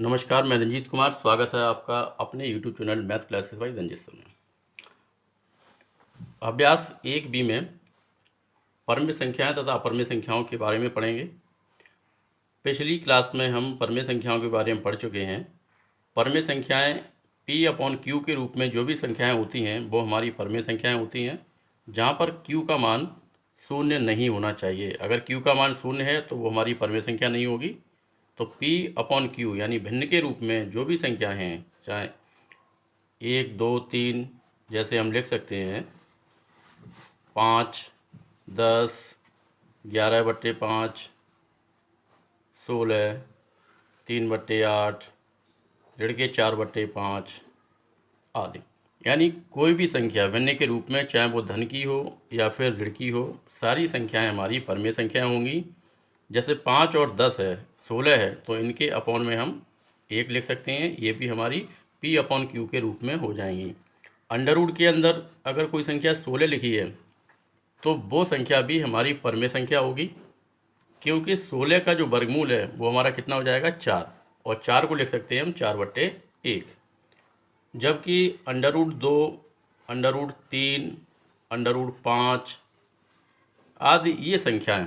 नमस्कार, मैं रंजीत कुमार। स्वागत है आपका अपने YouTube channel math classes by Ranjit में। अभ्यास 1B में परमेय संख्याएं तथा अपरमेय संख्याओं के बारे में पढ़ेंगे। पिछली क्लास में हम परमेय संख्याओं के बारे में पढ़ चुके हैं। परमेय संख्याएं P/Q के रूप में जो भी संख्याएं होती हैं वो हमारी परमेय संख्याएं होती हैं, जहां पर Q का मान शून्य नहीं होना चाहिए। अगर Q का मान शून्य है तो वो हमारी परमेय संख्या नहीं होगी। तो P/Q यानी भिन्न के रूप में जो भी संख्या हैं, चाहे 1, 2, 3, जैसे हम लिख सकते हैं 5, 10, 11/5, 16, 3/8, ऋण के 4/5 आदि। यानी कोई भी संख्या भिन्न के रूप में, चाहे वो धन की हो या फिर ऋण की हो, सारी संख्याएं हमारी परमेय संख्याएं होंगी। जैसे 5 और 10 है, 16 है, तो इनके अपॉन में हम 1 लिख सकते हैं। ये भी हमारी P/Q के रूप में हो जाएंगी। अंडर रूट के अंदर अगर कोई संख्या 16 लिखी है तो वो संख्या भी हमारी परमेय संख्या होगी, क्योंकि 16 का जो वर्गमूल है वो हमारा कितना हो जाएगा, 4, और 4 को लिख सकते हैं हम 4/1। जबकि under root 2, under root 3, under root 5 आदि ये संख्याएं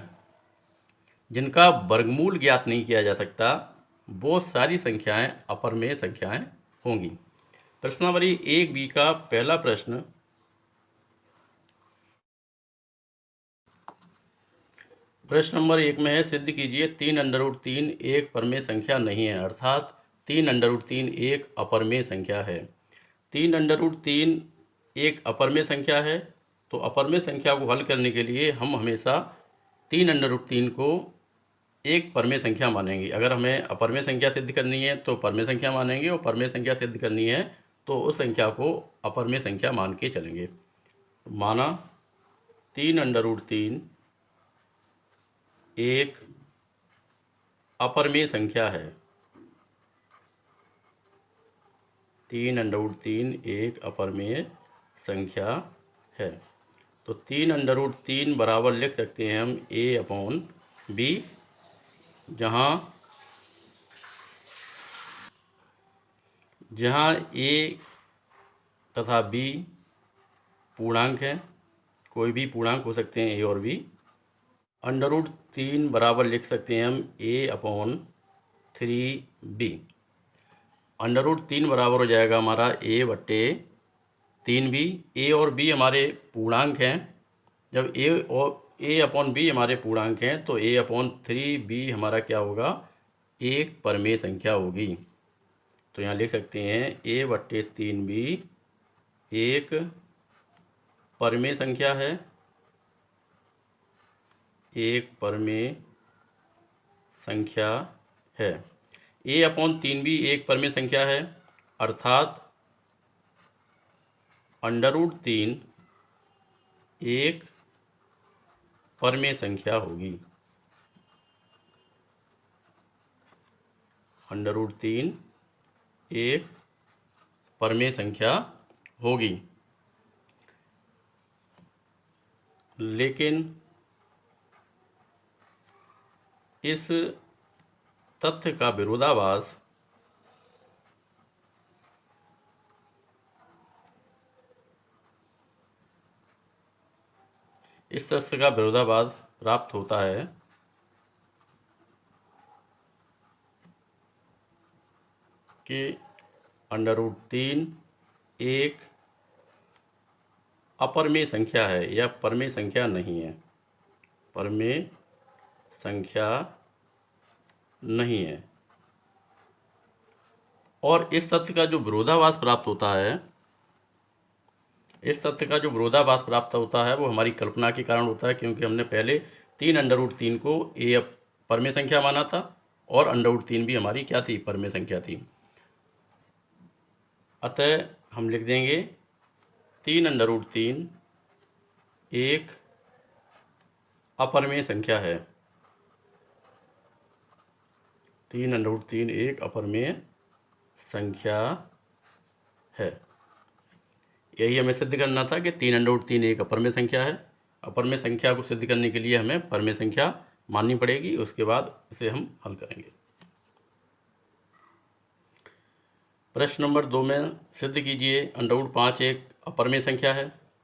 जिनका वर्गमूल ज्ञात नहीं किया जा सकता, वो सारी संख्याएं अपरमेय संख्याएं होंगी। प्रश्नावली 1B का पहला प्रश्न, प्रश्न नंबर 1 में है, सिद्ध कीजिए 3√3 एक परमेय संख्या नहीं है, अर्थात 3√3 एक अपरमेय संख्या है। 3√3 एक अपरमेय संख्या है, तो अपरमेय संख्या को हल करने के लिए हम हमेशा 3√3 को एक परमेय संख्या मानेंगे। अगर हमें अपरमेय संख्या सिद्ध करनी है तो परमेय संख्या मानेंगे, और परमेय संख्या सिद्ध करनी है तो उस संख्या को अपरमेय संख्या मान के चलेंगे। माना 3√3 एक अपरमेय संख्या है। 3√3 एक अपरमेय संख्या है, तो 3√3 बराबर लिख सकते हैं हम A/B, जहाँ A तथा B पूर्णांक हैं, कोई भी पूर्णांक हो सकते हैं A और B। √3 बराबर लिख सकते हैं हम A/3B। √3 बराबर हो जाएगा हमारा A/3B। A और B हमारे पूर्णांक हैं। जब A/B हमारे पूर्णांक हैं तो A/3B हमारा क्या होगा, एक परमेय संख्या होगी। तो यहाँ लिख सकते हैं A/3B एक परमेय संख्या है, एक परमेय संख्या है। A/3B एक परमेय संख्या है, अर्थात √3 एक परमेय संख्या होगी। √3 एक परमेय संख्या होगी। लेकिन इस तथ्य का विरोधाभास प्राप्त होता है कि √3 एक अपरमेय संख्या है या परमेय संख्या नहीं है, परमेय संख्या नहीं है। और इस तथ्य का जो विरोधाभास प्राप्त होता है, इस तथ्य का जो विरोधाभास प्राप्त होता है वो हमारी कल्पना के कारण होता है, क्योंकि हमने पहले 3√3 को ए परमेय संख्या माना था और √3 भी हमारी क्या थी, परमेय संख्या थी। अतः हम लिख देंगे 3√3 एक अपरमेय संख्या है। 3√3 एक अपरमेय संख्या है। यही हमें सिद्ध करना था कि 3√3 एक अपरमेय संख्या है। अपरमेय संख्या को सिद्ध करने के लिए हमें परमेय संख्या माननी पड़ेगी, उसके बाद इसे हम हल करेंगे। प्रश्न नंबर 2 में सिद्ध कीजिए √5 एक अपरिमेय संख्या है।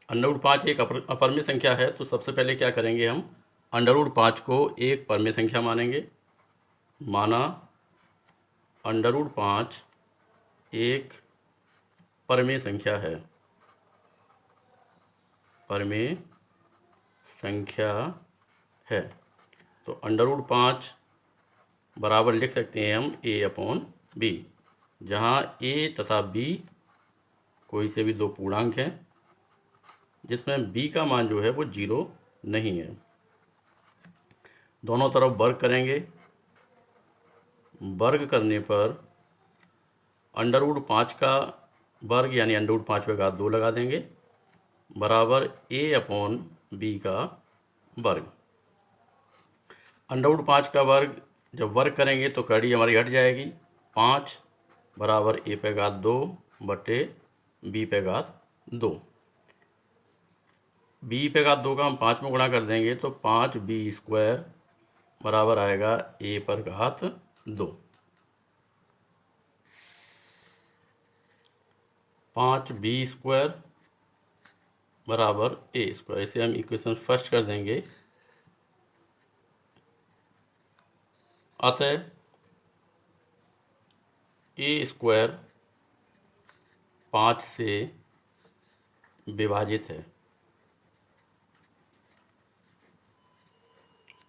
√5 एक अपरिमेय संख्या है तो सबसे पहले क्या करेंगे, हम √5 को एक परिमेय संख्या मानेंगे। माना √5 एक परिमेय संख्या है, परिमेय संख्या है। तो √5 बराबर लिख सकते हैं हम a/b, जहाँ a तथा b कोई से भी दो पूर्णांक हैं, जिसमें b का मान जो है वो 0 नहीं है। दोनों तरफ वर्ग करेंगे। वर्ग करने पर √5 का वर्ग यानी √5/2 लगा देंगे, बराबर a/b का वर्ग। √5 का वर्ग जब वर्ग करेंगे तो कड़ी हमारी हट जाएगी। 5 बराबर a/2 बटे b/2। b/2 का हम 5 में गुणा कर देंगे तो 5b² बराबर आएगा a/2। 5b² बराबर a²। इसे हम इक्वेशन फर्स्ट कर देंगे। अतः a² 5 से विभाजित है,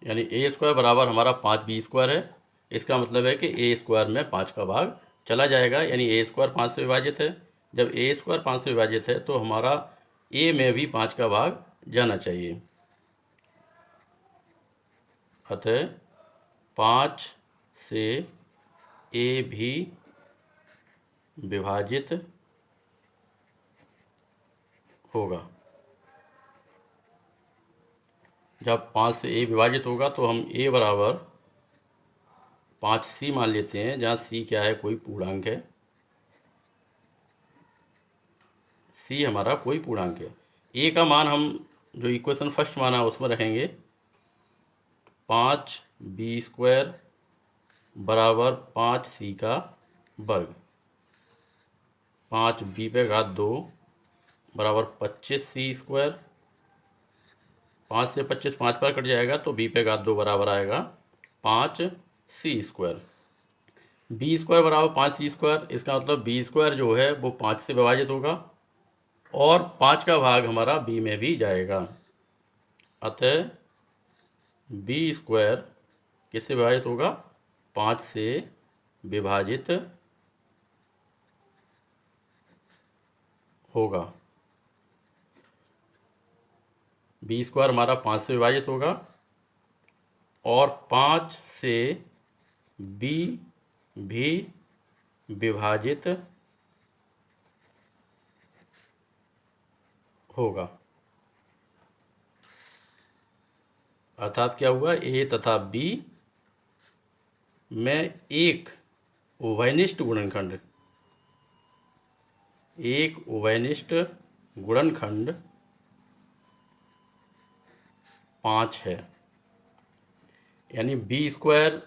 यानी a² बराबर हमारा 5b² है। इसका मतलब है कि a² में 5 का भाग चला जाएगा, यानी a² 5 से विभाजित है। जब a² 5 से विभाजित है तो हमारा a में भी 5 का भाग जाना चाहिए। अतः 5 से a भी विभाजित होगा। जब 5 से a विभाजित होगा तो हम a बराबर 5c मान लेते हैं, जहाँ c क्या है, कोई पूर्णांक है। c हमारा कोई पूर्णांक है। a का मान हम जो इक्वेशन फर्स्ट माना उसमें रखेंगे। 5b² बराबर 5c का वर्ग। 5b/2 बराबर 25c²। 5 से 25 5 पर कट जाएगा तो b/2 बराबर आएगा 5c²। b² बराबर 5c²। इसका मतलब b² जो है वो 5 से विभाजित होगा और 5 का भाग हमारा b में भी जाएगा। अतः b² किससे विभाजित होगा, 5 से विभाजित होगा। b² हमारा 5 से विभाजित होगा और 5 से b भी विभाजित होगा। अर्थात क्या हुआ, a तथा b में एक उभयनिष्ठ गुणनखंड 5 है। यानी b²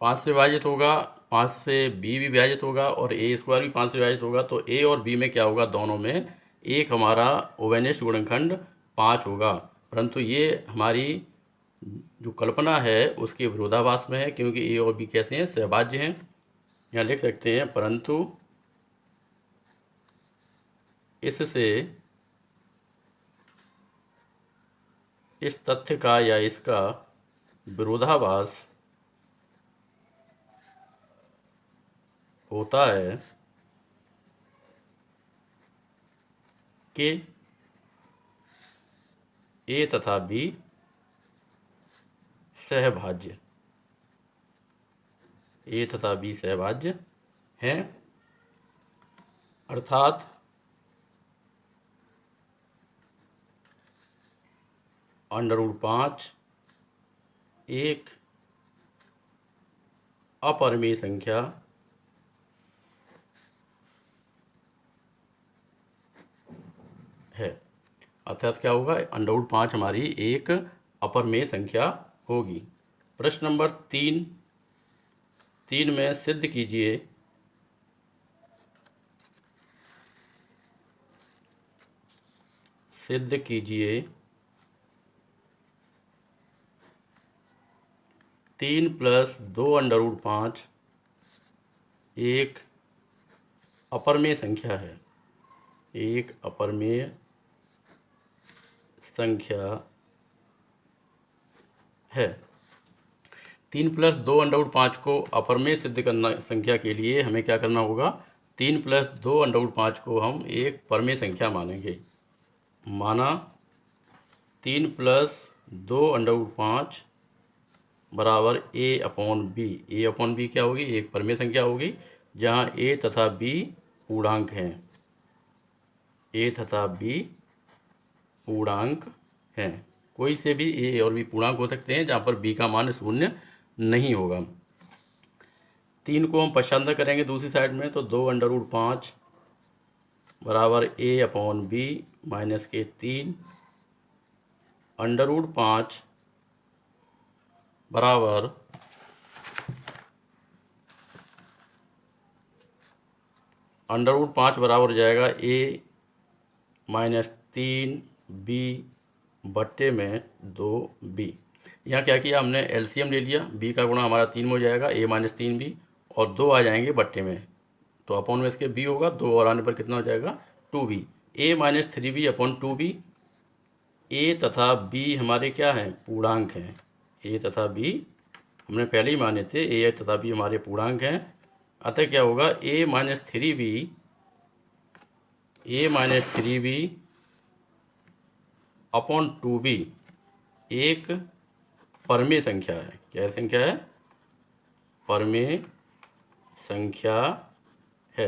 5 से विभाजित होगा, 5 से b भी विभाजित होगा और a² भी 5 से विभाजित होगा। तो a और b में क्या होगा, दोनों में एक हमारा उभयनिष्ठ गुणनखंड 5 होगा। परंतु ये हमारी जो कल्पना है उसके विरोधाभास में है, क्योंकि a और b कैसे हैं, सहभाज्य हैं। यहाँ लिख सकते हैं परंतु इससे इस तथ्य का या इसका विरोधाभास होता है कि a तथा b सहभाज्य हैं। अर्थात √5 एक अपरिमेय संख्या है। अर्थात क्या होगा, √5 हमारी एक अपरिमेय संख्या होगी। प्रश्न नंबर 3 में सिद्ध कीजिए सिद्ध कीजिए 3 + 2√5 एक अपरमेय संख्या है। एक अपरमेय संख्या है। 3 + 2√5 को अपरमेय सिद्ध करना संख्या के लिए हमें क्या करना होगा? 3 + 2√5 को हम एक परमेय संख्या मानेंगे। माना 3 + 2√5 बराबर a/b। a/b क्या होगी? एक परमेय संख्या होगी जहाँ a तथा b पूर्णांक हैं। a तथा b पूर्णांक हैं। कोई से भी a और b पूर्णांक हो सकते हैं जहाँ पर b का मान शून्य नहीं होगा। 3 को हम पश्चांतर करेंगे दूसरी साइड में, तो 2√5 बराबर a/b माइनस के 3 √5 बराबर √5 बराबर हो जाएगा a - 3b बट्टे में 2b। यहाँ क्या किया हमने? एलसीएम ले लिया। b का गुणा हमारा 3 में हो जाएगा, a - 3b, और 2 आ जाएंगे बट्टे में, तो अपॉन में इसके b होगा। 2 और आने पर कितना हो जाएगा? 2b। a - 3b upon 2b। a तथा b हमारे क्या हैं? पूर्णांक हैं। a तथा b हमने पहले ही माने थे, a तथा b हमारे पूर्णांक हैं। अतः क्या होगा? a - 3b अपॉन 2b एक परमेय संख्या है। क्या संख्या है? परमेय संख्या है।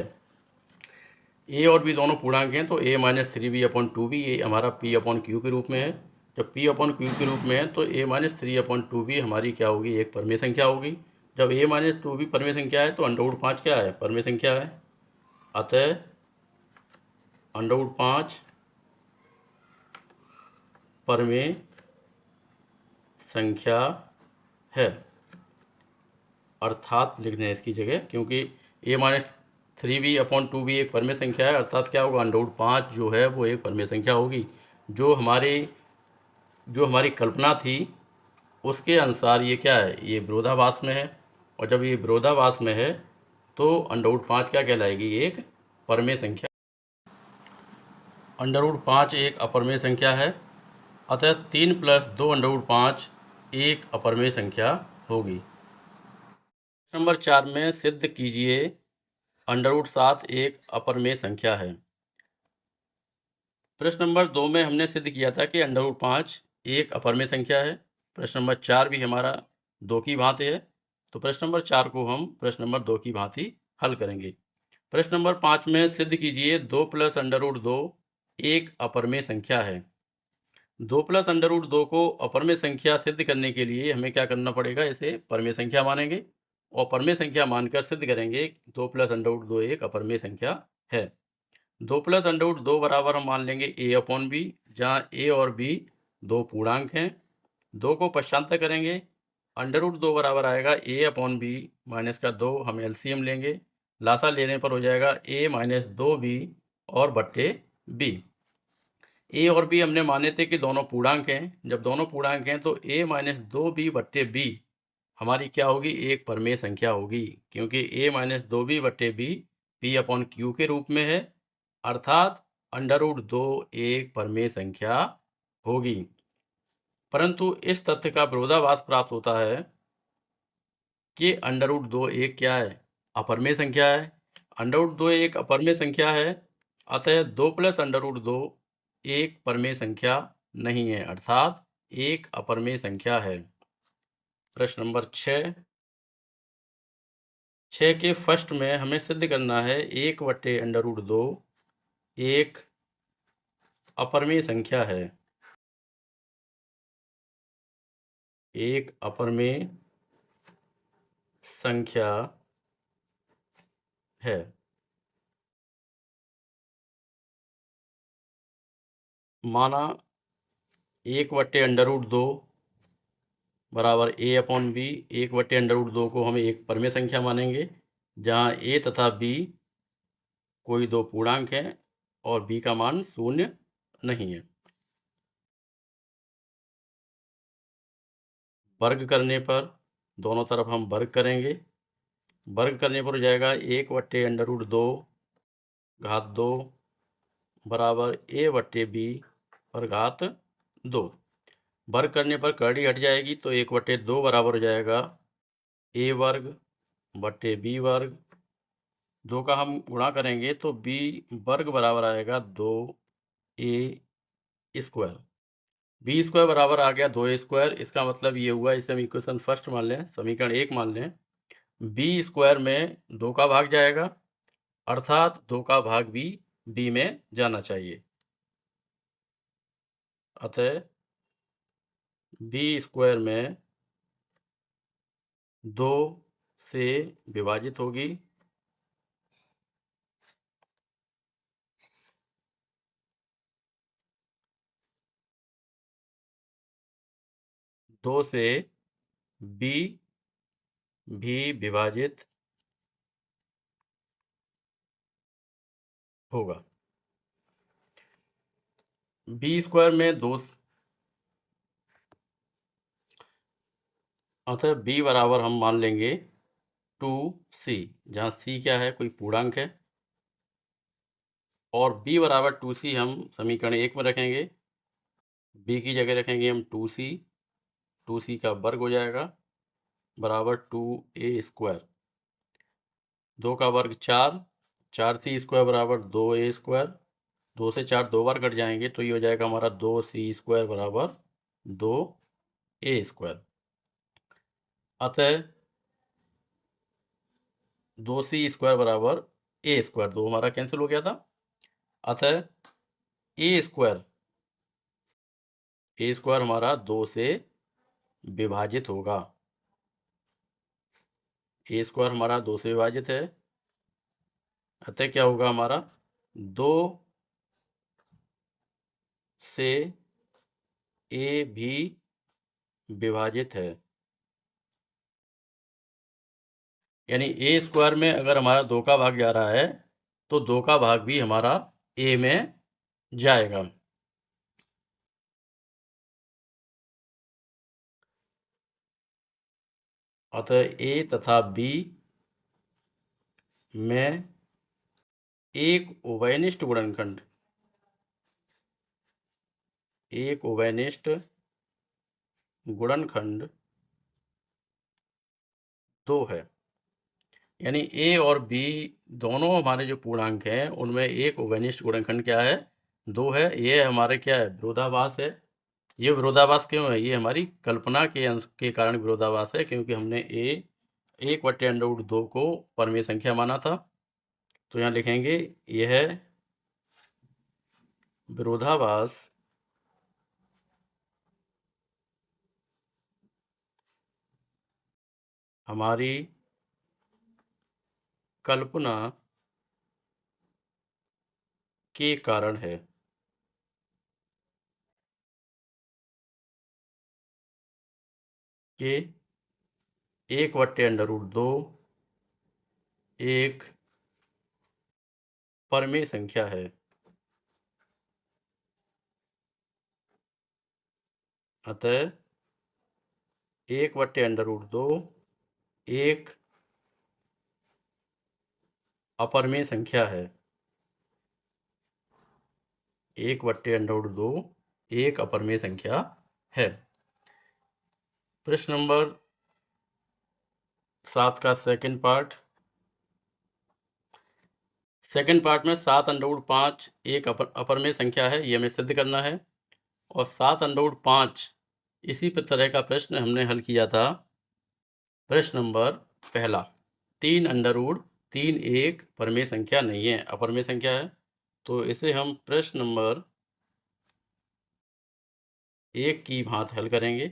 a और b दोनों पूर्णांक हैं, तो a - 3b अपॉन 2b ये हमारा p/q के रूप में है। जब p/q के रूप में है तो a - 3/2b हमारी क्या होगी? एक परमेय संख्या होगी। जब a - 2b परमेय संख्या है तो √5 क्या है? परमेय संख्या है। अतः √5 परमेय संख्या है। अर्थात लिख दें इसकी जगह, क्योंकि a - 3b अपॉन 2b एक परमेय संख्या है, अर्थात क्या होगा? √5 जो है वो एक परमेय संख्या होगी। जो हमारी कल्पना थी उसके अनुसार ये क्या है? ये विरोधाभास में है। और जब ये विरोधाभास में है तो √5 क्या कहलाएगी? एक परमेय संख्या। √5 एक अपरमेय संख्या है। अतः 3 + 2√5 एक अपरमेय संख्या होगी। नंबर 4 में सिद्ध कीजिए √7 एक अपरमेय संख्या है। प्रश्न नंबर 2 में हमने सिद्ध किया था कि √5 एक अपरमेय संख्या है। प्रश्न नंबर 4 भी हमारा 2 की भांति है, तो प्रश्न नंबर 4 को हम प्रश्न नंबर 2 की भांति हल करेंगे। प्रश्न नंबर 5 में सिद्ध कीजिए 2 + √2 एक अपरमेय संख्या है। 2 + √2 को अपरमेय संख्या सिद्ध करने के लिए हमें क्या करना पड़ेगा? इसे परमेय संख्या मानेंगे और परमेय संख्या मानकर सिद्ध करेंगे 2 + √2 एक अपरमेय संख्या है। 2 + √2 बराबर हम मान लेंगे a/b, जहाँ a और b दो पूर्णांक हैं। 2 को पश्चांतर करेंगे, √2 बराबर आएगा a/b माइनस का 2, हम एलसीएम लेंगे। लासा लेने पर हो जाएगा a - 2b और बट्टे b। a और b हमने माने थे कि दोनों पूर्णांक हैं। जब दोनों पूर्णांक हैं तो a - 2b बट्टे b हमारी क्या होगी? एक परमेय संख्या होगी, क्योंकि a - 2b बट्टे b p/q के रूप में है, अर्थात √2 एक परमेय संख्या होगी। परंतु इस तथ्य का विरोधाभास प्राप्त होता है कि √2 एक क्या है? अपरमेय संख्या है। √2 एक अपरमेय संख्या है, अतः 2 + √2 एक परमेय संख्या नहीं है, अर्थात एक अपरमेय संख्या है। प्रश्न नंबर 6 के फर्स्ट में हमें सिद्ध करना है 1 बट्टे √2 एक अपरमेय संख्या है। एक अपरमेय संख्या है। माना 1 बट्टे √2 बराबर a/b। 1 बट्टे √2 को हम एक परमेय संख्या मानेंगे, जहाँ a तथा b कोई दो पूर्णांक हैं और b का मान शून्य नहीं है। वर्ग करने पर दोनों तरफ हम वर्ग करेंगे। वर्ग करने पर हो जाएगा 1/√2 घात 2 बराबर a/b पर घात 2। वर्ग करने पर करड़ी हट जाएगी तो 1/2 बराबर हो जाएगा a वर्ग बट्टे b वर्ग। 2 का हम गुणा करेंगे तो b वर्ग बराबर आएगा 2a स्क्वायर। बी स्क्वायर बराबर आ गया 2a स्क्वायर। इसका मतलब ये हुआ, इसे हम इक्वेशन फर्स्ट मान लें, समीकरण 1 मान लें। बी स्क्वायर में 2 का भाग जाएगा, अर्थात 2 का भाग भी बी में जाना चाहिए। अतः बी स्क्वायर में 2 से विभाजित होगी। दो से बी भी विभाजित होगा। बी स्क्वायर में 2, अतः बी बराबर हम मान लेंगे 2c, जहाँ c क्या है, कोई पूर्णांक है, और b बराबर 2c हम समीकरण 1 में रखेंगे। b की जगह रखेंगे हम 2c, 2c का वर्ग हो जाएगा बराबर 2a स्क्वायर। 2 का वर्ग 4, 4c स्क्वायर बराबर 2a स्क्वायर। 2 से 4 2 बार कट जाएंगे तो ये हो जाएगा हमारा 2c स्क्वायर बराबर 2a स्क्वायर। अतः 2c स्क्वायर बराबर a स्क्वायर, 2 हमारा कैंसिल हो गया था। अतः a स्क्वायर हमारा 2 से विभाजित होगा। a स्क्वायर हमारा 2 से विभाजित है, अतः क्या होगा हमारा 2 से a भी विभाजित है। यानी a स्क्वायर में अगर हमारा 2 का भाग जा रहा है तो 2 का भाग भी हमारा a में जाएगा। अतः a तथा b में एक उभयनिष्ठ गुणनखंड, एक उभयनिष्ठ गुणनखंड 2 है। यानी a और b दोनों हमारे जो पूर्णांक हैं उनमें एक उभयनिष्ठ गुणनखंड क्या है, 2 है। ये हमारे क्या है, विरोधाभास है। ये विरोधाभास क्यों है, ये हमारी कल्पना के अंश के कारण विरोधाभास है, क्योंकि हमने a 1/√2 को परमेय संख्या माना था। तो यहाँ लिखेंगे यह विरोधाभास हमारी कल्पना के कारण है। कि 1/√2 एक परमेय संख्या है। अतः 1/√2 एक अपरमेय संख्या है। 1/√2 एक अपरमेय संख्या है। प्रश्न नंबर 7 का सेकंड पार्ट। सेकंड पार्ट में 7√5 एक अपरमेय संख्या है, ये हमें सिद्ध करना है। और 7√5 इसी तरह का प्रश्न हमने हल किया था। प्रश्न नंबर पहला, 3√3 एक परमेय संख्या नहीं है, अपरमेय संख्या है। तो इसे हम प्रश्न नंबर 1 की भांति हल करेंगे,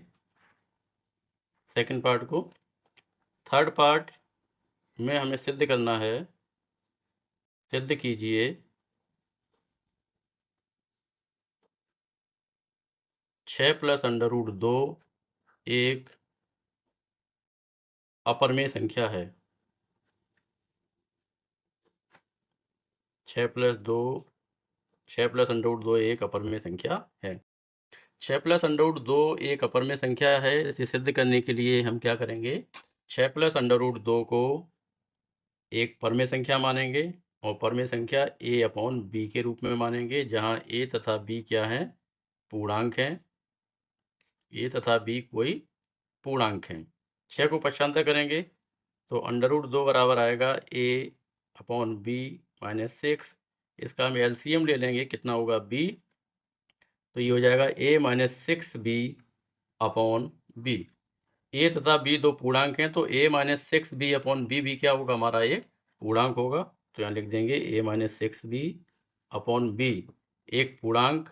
सेकंड पार्ट को। थर्ड पार्ट में हमें सिद्ध करना है, सिद्ध कीजिए 6 + √2 एक अपरमेय संख्या है। 6 + √2 एक अपरमेय संख्या है। 6 प्लस अंडर रूट 2 एक अपर में संख्या है। इसे सिद्ध करने के लिए हम क्या करेंगे, 6 प्लस अंडर रूट 2 को एक परमेय संख्या मानेंगे और परमेय संख्या a अपॉन b के रूप में मानेंगे, जहां a तथा b क्या हैं, पूर्णांक हैं। a तथा b कोई पूर्णांक हैं। 6 को पक्षांतर करेंगे तो अंडर रूट 2 बराबर आएगा a अपॉन b माइनस 6। इसका हम एलसीएम ले लेंगे, कितना होगा b, तो ये हो जाएगा a minus 6b upon b। a तथा b दो पूर्णांक हैं, तो a minus 6b upon b भी क्या होगा, हमारा एक पूर्णांक होगा। तो यहाँ लिख देंगे a minus 6b upon b एक पूर्णांक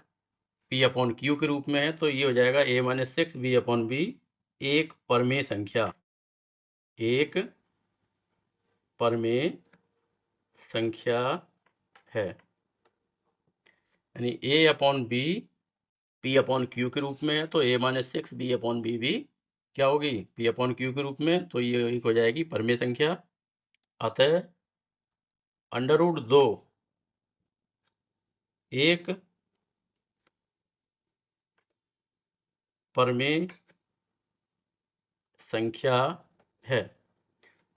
p अपॉन q के रूप में है, तो ये हो जाएगा a minus 6b upon b एक परमेय संख्या, एक परमेय संख्या है। यानी a upon b p upon q के रूप में है, तो a minus 6b upon b भी क्या होगी, p अपॉन q के रूप में, तो ये एक हो जाएगी परमेय संख्या। अतः अंडर रूट 2 एक परमेय संख्या है।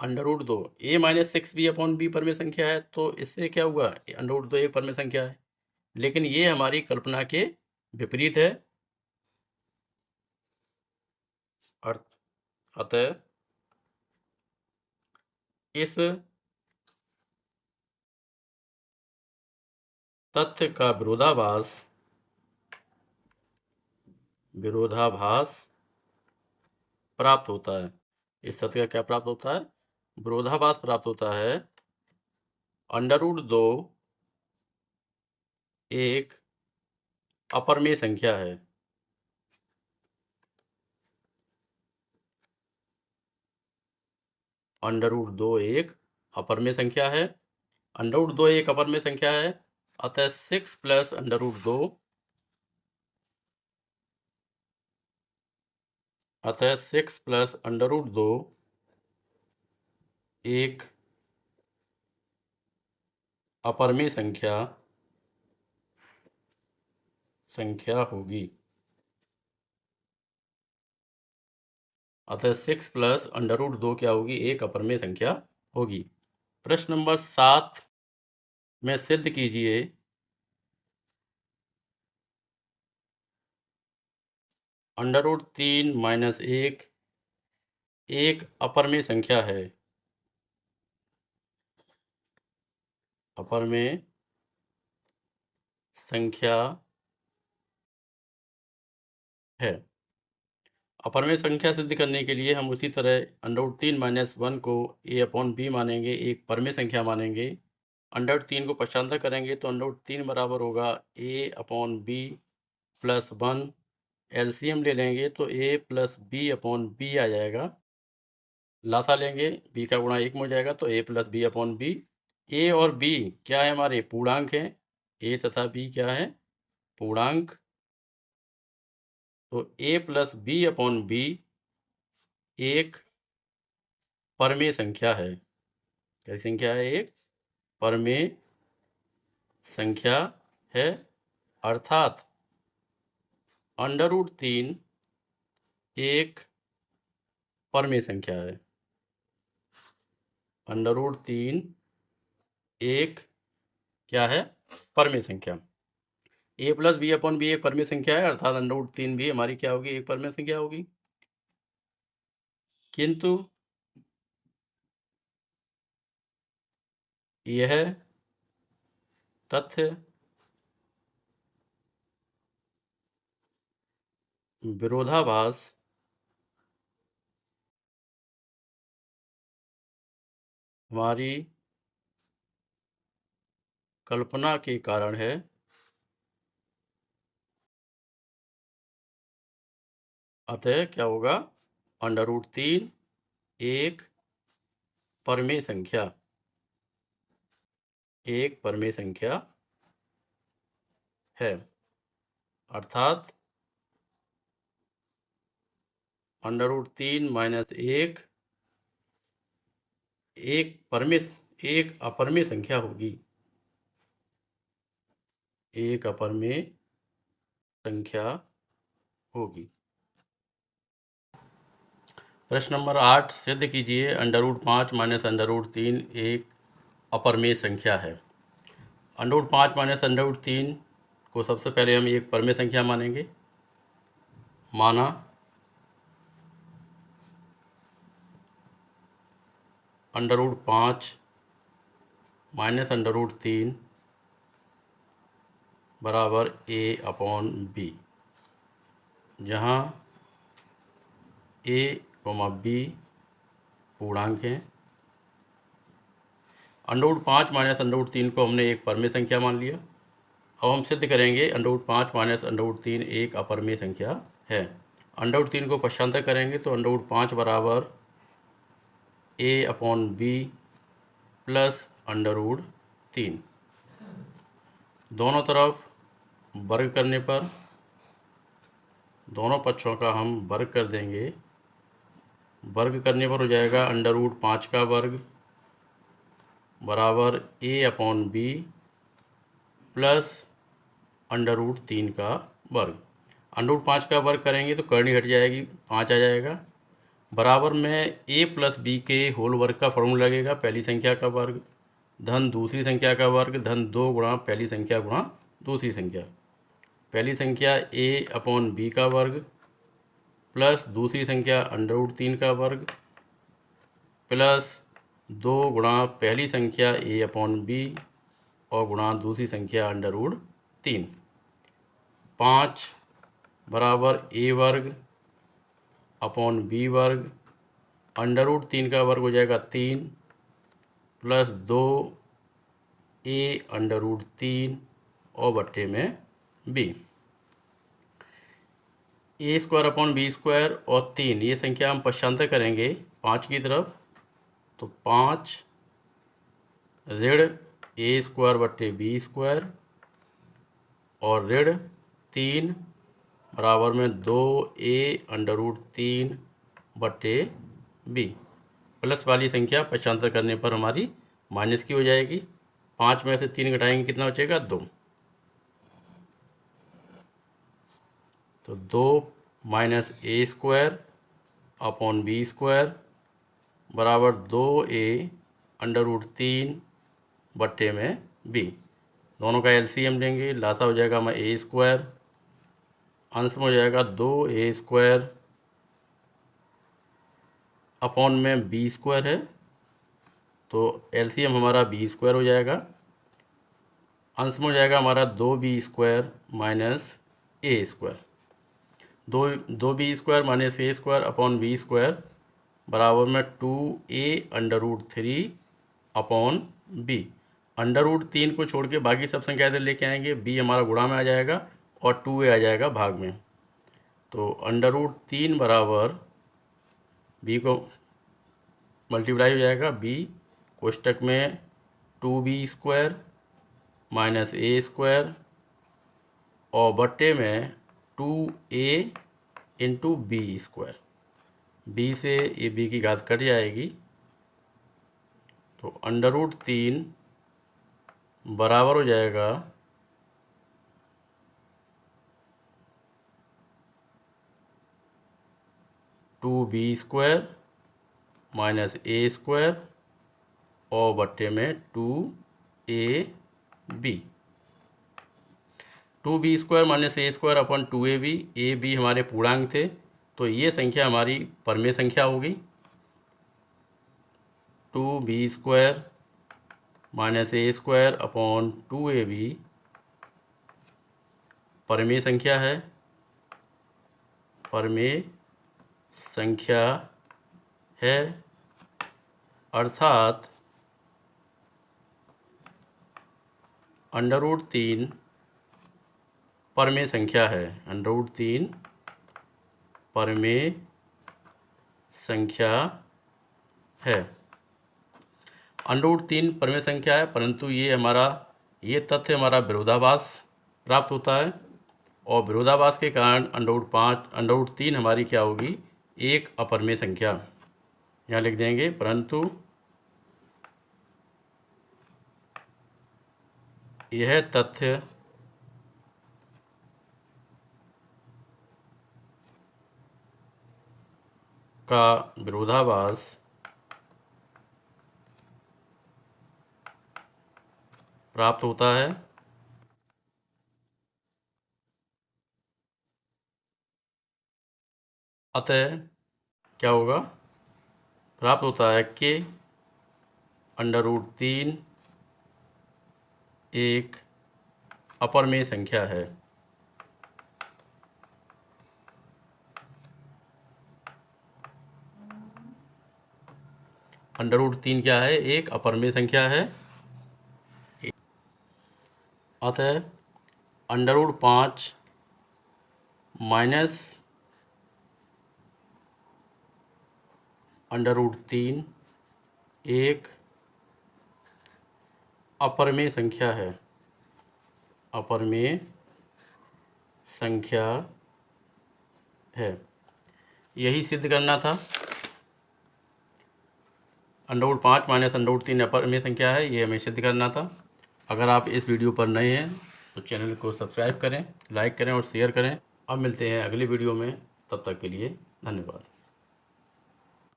Under root 2 a minus 6b upon b परमेय संख्या है, तो इससे क्या हुआ, अंडर रूट 2 एक परमेय संख्या है। लेकिन ये हमारी कल्पना के विपरीत है। अतः इस तथ्य का विरोधाभास प्राप्त होता है। इस तथ्य का क्या प्राप्त होता है, विरोधाभास प्राप्त होता है। अंडर रूट 2 एक अपरमेय संख्या है। अंडर रूट 2 एक अपरमेय संख्या है। अंडर रूट 2 एक अपरमेय संख्या है। अतः 6 प्लस अंडर रूट 2, अतः 6 प्लस अंडर रूट 2 एक अपरमेय संख्या होगी। अतः 6 प्लस अंडर रूट 2 क्या होगी, एक अपरमेय संख्या होगी। प्रश्न नंबर 7 में सिद्ध कीजिए अंडर रूट 3 माइनस 1 एक अपरमेय संख्या है। अपरमेय संख्या है। अपरमेय संख्या सिद्ध करने के लिए हम उसी तरह अंडर रूट 3 माइनस 1 को a अपॉन बी मानेंगे, एक परमेय संख्या मानेंगे। अंडर रूट 3 को पक्षांतर करेंगे तो अंडर रूट 3 बराबर होगा a upon B plus 1। LCM ले लेंगे तो a plus B upon B आ जाएगा। लासा लेंगे, b का गुणा 1 में हो जाएगा, तो a plus B upon B. a और b क्या है, हमारे पूर्णांक हैं। a तथा b क्या है, पूर्णांक। तो a plus B upon B एक परमेय संख्या है। कैसी संख्या है, एक परमेय संख्या है। अर्थात अंडर रूट 3 एक परमेय संख्या है। अंडर रूट 3 एक क्या है, परमेय संख्या। a plus B upon B एक परमेय संख्या है, अर्थात अंडर रूट 3 भी हमारी क्या होगी, एक परमेय संख्या होगी। किंतु यह तथ्य विरोधाभास हमारी कल्पना के कारण है। अतः क्या होगा, अंडर रूट 3 एक परमेय संख्या, एक परमेय संख्या है। अर्थात अंडर रूट 3 माइनस 1 एक अपरमेय संख्या होगी, एक अपरमेय संख्या होगी। प्रश्न नंबर 8, सिद्ध कीजिए √5 माइनस √3 एक अपरमेय संख्या है। √5 माइनस √3 को सबसे पहले हम एक परमेय संख्या मानेंगे। माना √5 माइनस √3 बराबर a/b, जहाँ a, b पूर्णांक हैं। √5 माइनस √3 को हमने एक परमेय संख्या मान लिया। अब हम सिद्ध करेंगे √5 माइनस √3 एक अपरमेय संख्या है। √3 को पक्षांतर करेंगे तो √5 बराबर a/b प्लस √3। दोनों तरफ वर्ग करने पर दोनों पक्षों का हम वर्ग कर देंगे। वर्ग करने पर हो जाएगा √5 का वर्ग बराबर a/b प्लस √3 का वर्ग। √5 का वर्ग करेंगे तो करनी हट जाएगी, 5 आ जाएगा। बराबर में a प्लस b के होल वर्ग का फॉर्मूला लगेगा, पहली संख्या का वर्ग धन दूसरी संख्या का वर्ग धन 2 गुणा पहली संख्या गुणा दूसरी संख्या। पहली संख्या a/b का वर्ग प्लस दूसरी संख्या √3 का वर्ग प्लस 2 गुणा पहली संख्या a/b और गुणा दूसरी संख्या √3। 5 बराबर a वर्ग अपॉन b वर्ग, √3 का वर्ग हो जाएगा 3 प्लस 2 a √3 और बट्टे में b। a² अपॉन b² और 3 ये संख्या हम पक्षांतर करेंगे 5 की तरफ, तो 5 ऋण a² बट्टे b² और ऋण 3 बराबर में 2a √3 बट्टे b। प्लस वाली संख्या पक्षांतर करने पर हमारी माइनस की हो जाएगी। 5 में से 3 घटाएंगे, कितना बचेगा? 2। तो 2 माइनस a² अपॉन b² बराबर 2a √3 बट्टे में b। दोनों का एलसीएम लेंगे, लासा हो जाएगा हमारा a², अंश में हो जाएगा 2a² अपॉन में b² है, तो एलसीएम हमारा b² हो जाएगा। अंश में हो जाएगा हमारा 2b² minus a²। 2b² minus a² upon b² बराबर में 2a √3 अपॉन b। √3 को छोड़ के बाकी सब संख्या इधर लेके आएंगे, b हमारा गुणा में आ जाएगा और 2a आ जाएगा भाग में। तो √3 बराबर b को मल्टीप्लाई हो जाएगा, b कोष्टक में 2b² माइनस a² और बट्टे में 2a इंटू b²। b से ये b की घात कट जाएगी, तो √3 बराबर हो जाएगा 2b² माइनस a² और बट्टे में 2ab। 2b² माइनस a² अपन 2ab, ab हमारे पूर्णांक थे, तो ये संख्या हमारी परमेय संख्या होगी। 2b² minus a² upon 2ab परमेय संख्या है, परमेय संख्या है, अर्थात √3 परमेय संख्या है। √3 परमेय संख्या है। √3 परमेय संख्या है, परंतु ये तथ्य हमारा विरोधाभास प्राप्त होता है, और विरोधाभास के कारण √3 हमारी क्या होगी? एक अपरमेय संख्या। यहाँ लिख देंगे, परंतु यह तथ्य का विरोधाभास प्राप्त होता है। अतः क्या होगा, प्राप्त होता है कि √3 एक अपरमेय संख्या है। √3 क्या है, एक अपरमेय संख्या है। अतः √5 माइनस √3 एक अपरमेय संख्या है, अपरमेय संख्या है। यही सिद्ध करना था। √5 माइनस √3 अपरमेय संख्या है, ये हमें सिद्ध करना था। अगर आप इस वीडियो पर नए हैं तो चैनल को सब्सक्राइब करें, लाइक करें और शेयर करें। अब मिलते हैं अगली वीडियो में, तब तक के लिए धन्यवाद।